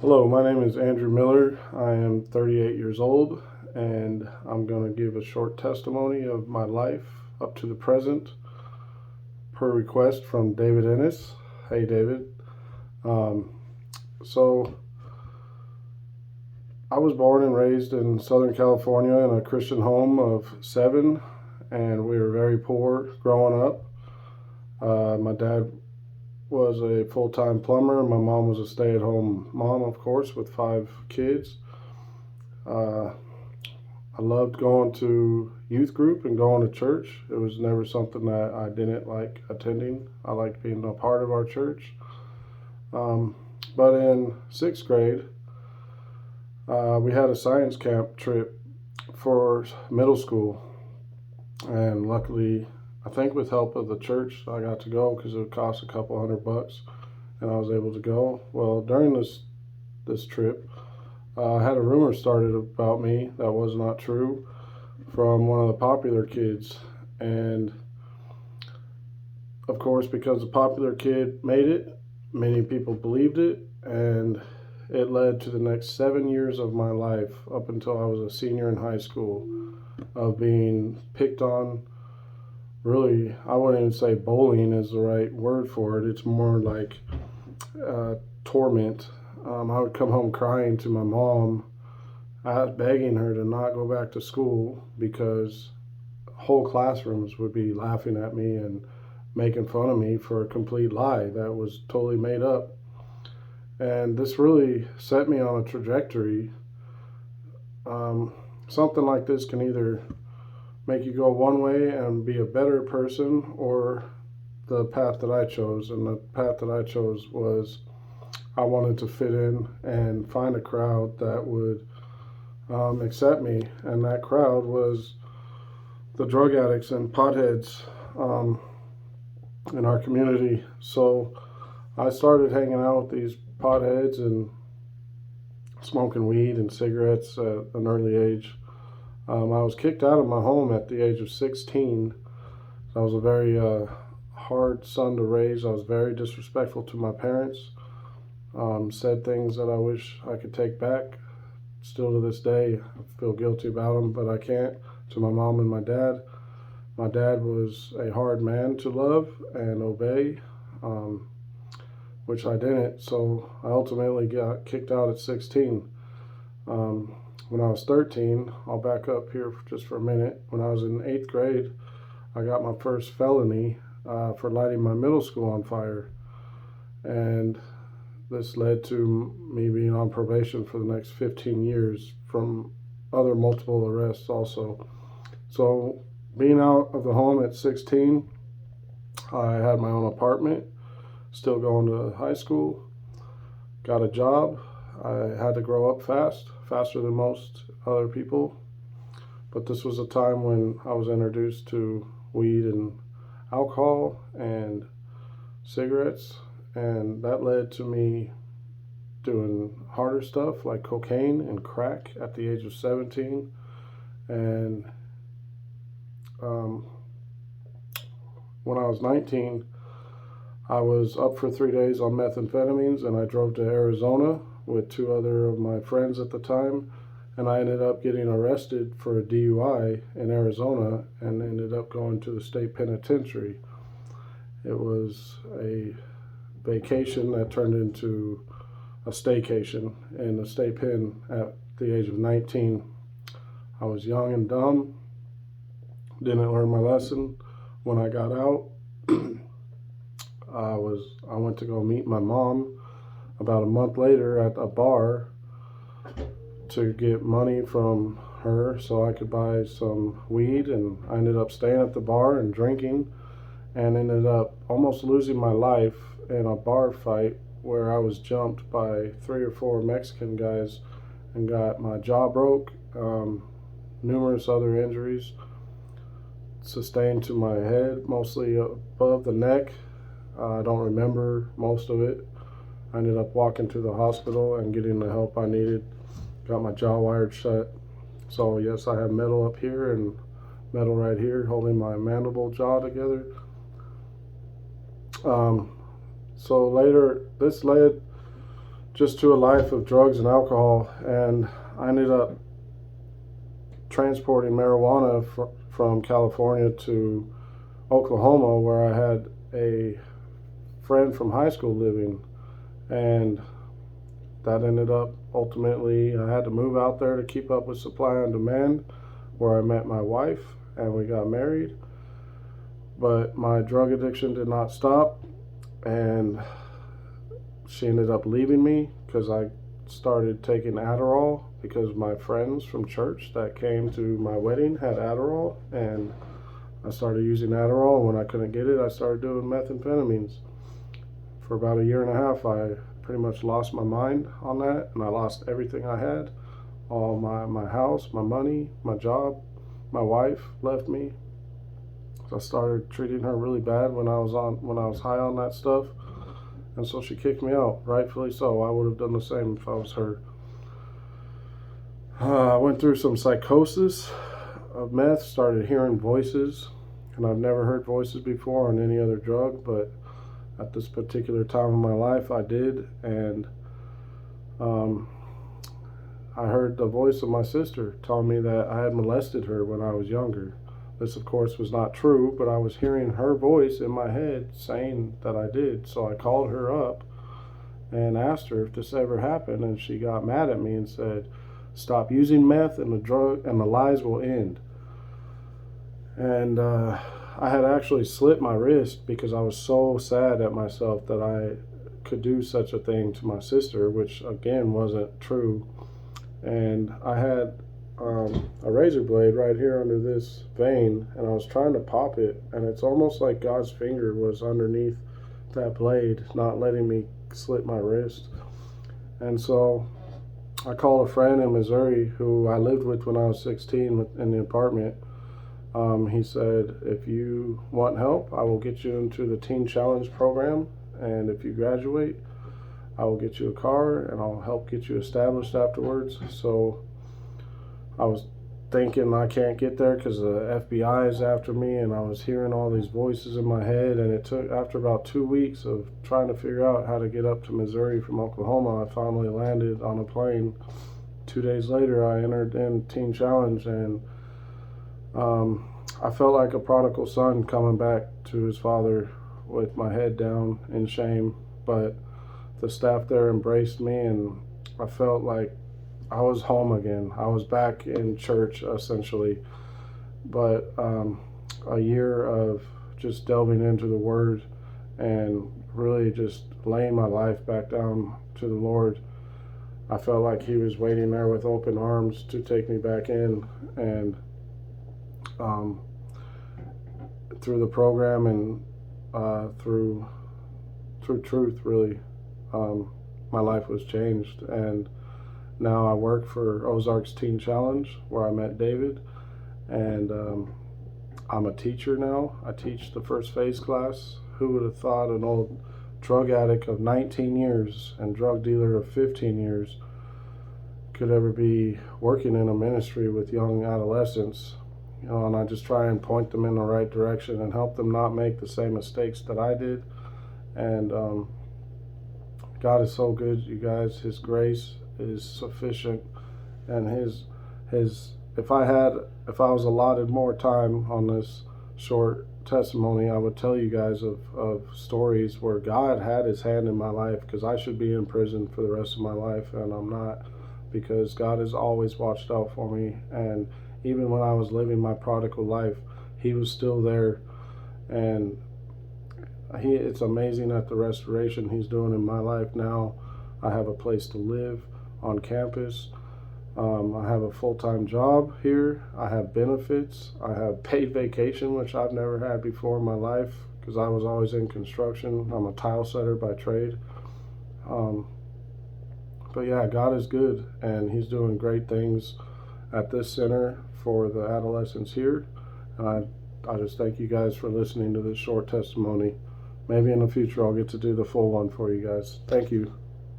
Hello, my name is Andrew Miller. I am 38 years old, and I'm going to give a short testimony of my life up to the present per request from David Ennis. Hey, David. Um, so, I was born and raised in Southern California in a Christian home of 7, and we were very poor growing up. My dad was a full-time plumber. My mom was a stay-at-home mom, of course, with 5 kids. Uh, I loved going to youth group and going to church. It was never something that I didn't like attending. I liked being a part of our church. Um, but in 6th grade, we had a science camp trip for middle school. And luckily, I think with help of the church, I got to go because it would cost a couple $100, and I was able to go. Well, during this trip, I had a rumor started about me that was not true from one of the popular kids, and of course, because the popular kid made it, many people believed it, and it led to the next 7 years of my life up until I was a senior in high school of being picked on. Really, I wouldn't even say bullying is the right word for it. It's more like torment. I would come home crying to my mom, begging her to not go back to school because whole classrooms would be laughing at me and making fun of me for a complete lie that was totally made up. And this really set me on a trajectory. Something like this can either make you go one way and be a better person, or the path that I chose. And the path that I chose was I wanted to fit in and find a crowd that would accept me. And that crowd was the drug addicts and potheads in our community. So I started hanging out with these potheads and smoking weed and cigarettes at an early age. I was kicked out of my home at the age of 16. I was a very hard son to raise. I was very disrespectful to my parents. Said things that I wish I could take back. Still to this day, I feel guilty about them, but I can't. To my mom and my dad. My dad was a hard man to love and obey, which I didn't. So I ultimately got kicked out at 16. When I was 13, I'll back up here just for a minute. When I was in 8th grade, I got my first felony for lighting my middle school on fire. And this led to me being on probation for the next 15 years from other multiple arrests also. So being out of the home at 16, I had my own apartment, still going to high school, got a job. I had to grow up fast, faster than most other people. But this was a time when I was introduced to weed and alcohol and cigarettes, and that led to me doing harder stuff like cocaine and crack at the age of 17. And when I was 19, I was up for 3 days on methamphetamines, and I drove to Arizona with 2 other of my friends at the time, and I ended up getting arrested for a DUI in Arizona and ended up going to the state penitentiary. It was a vacation that turned into a staycation in the state pen at the age of 19. I was young and dumb, didn't learn my lesson. When I got out, I went to go meet my mom about a month later at a bar to get money from her so I could buy some weed, and I ended up staying at the bar and drinking and ended up almost losing my life in a bar fight where I was jumped by 3 or 4 Mexican guys and got my jaw broke, numerous other injuries sustained to my head, mostly above the neck. I don't remember most of it. I ended up walking to the hospital and getting the help I needed. Got my jaw wired shut. So yes, I have metal up here and metal right here holding my mandible jaw together. So later, this led just to a life of drugs and alcohol, and I ended up transporting marijuana from California to Oklahoma, where I had a friend from high school living, and that ended up ultimately I had to move out there to keep up with supply and demand, where I met my wife and we got married. But my drug addiction did not stop, and she ended up leaving me because I started taking Adderall, because my friends from church that came to my wedding had Adderall, and I started using Adderall, and when I couldn't get it, I started doing methamphetamines. For about a year and a half, I pretty much lost my mind on that, and I lost everything I had, all my house, my money, my job. My wife left me. So I started treating her really bad when I was high on that stuff, and so she kicked me out, rightfully so. I would have done the same if I was her. I went through some psychosis of meth, started hearing voices, and I've never heard voices before on any other drug, but at this particular time in my life I did, and I heard the voice of my sister telling me that I had molested her when I was younger. This, of course, was not true, but I was hearing her voice in my head saying that I did. So I called her up and asked her if this ever happened, and she got mad at me and said, "Stop using meth and the drug and the lies will end." And I had actually slit my wrist because I was so sad at myself that I could do such a thing to my sister, which again wasn't true. And I had a razor blade right here under this vein, and I was trying to pop it, and it's almost like God's finger was underneath that blade, not letting me slit my wrist. And so I called a friend in Missouri who I lived with when I was 16 in the apartment. He said, "If you want help, I will get you into the Teen Challenge program, and if you graduate, I will get you a car and I'll help get you established afterwards." So I was thinking I can't get there because the FBI is after me, and I was hearing all these voices in my head, and it took, after about 2 weeks of trying to figure out how to get up to Missouri from Oklahoma, I finally landed on a plane. 2 days later, I entered in Teen Challenge, and I felt like a prodigal son coming back to his father with my head down in shame, but the staff there embraced me, and I felt like I was home again. I was back in church, essentially. But a year of just delving into the Word and really just laying my life back down to the Lord, I felt like He was waiting there with open arms to take me back in. And through the program and through truth, really, my life was changed. And now I work for Ozarks Teen Challenge, where I met David, and I'm a teacher now. I teach the first phase class. Who would have thought an old drug addict of 19 years and drug dealer of 15 years could ever be working in a ministry with young adolescents? You know, and I just try and point them in the right direction and help them not make the same mistakes that I did. And God is so good, you guys. His grace is sufficient, and his if I was allotted more time on this short testimony, I would tell you guys of stories where God had His hand in my life, because I should be in prison for the rest of my life, and I'm not, because God has always watched out for me. And even when I was living my prodigal life, He was still there. And it's amazing at the restoration He's doing in my life now. I have a place to live on campus. I have a full-time job here. I have benefits. I have paid vacation, which I've never had before in my life, because I was always in construction. I'm a tile setter by trade. But yeah, God is good, and He's doing great things at this center for the adolescents here. And I just thank you guys for listening to this short testimony. Maybe in the future I'll get to do the full one for you guys. Thank you.